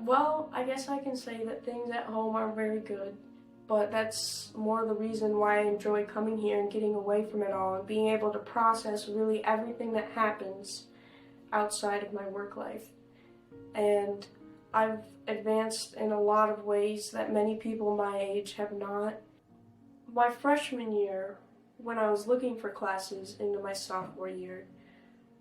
Well, I guess I can say that things at home are very good, but that's more the reason why I enjoy coming here and getting away from it all and being able to process really everything that happens outside of my work life. And I've advanced in a lot of ways that many people my age have not. My freshman year, when I was looking for classes into my sophomore year,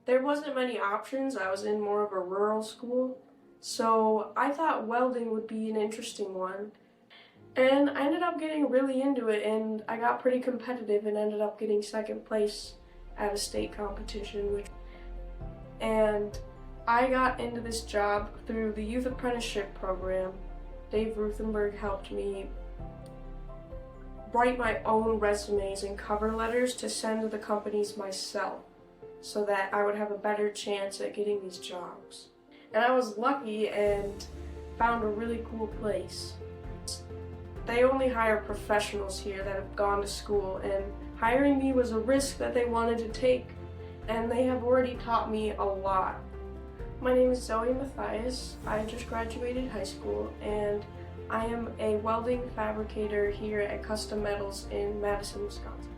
there wasn't many options. I was in more of a rural school, so I thought welding would be an interesting one. And I ended up getting really into it, and I got pretty competitive and ended up getting second place at a state competition. And I got into this job through the youth apprenticeship program. Dave Ruthenberg helped me write my own resumes and cover letters to send to the companies myself so that I would have a better chance at getting these jobs. And I was lucky and found a really cool place. They only hire professionals here that have gone to school, and hiring me was a risk that they wanted to take, and they have already taught me a lot. My name is Zoe Matthias. I just graduated high school, and I am a welding fabricator here at Custom Metals in Madison, Wisconsin.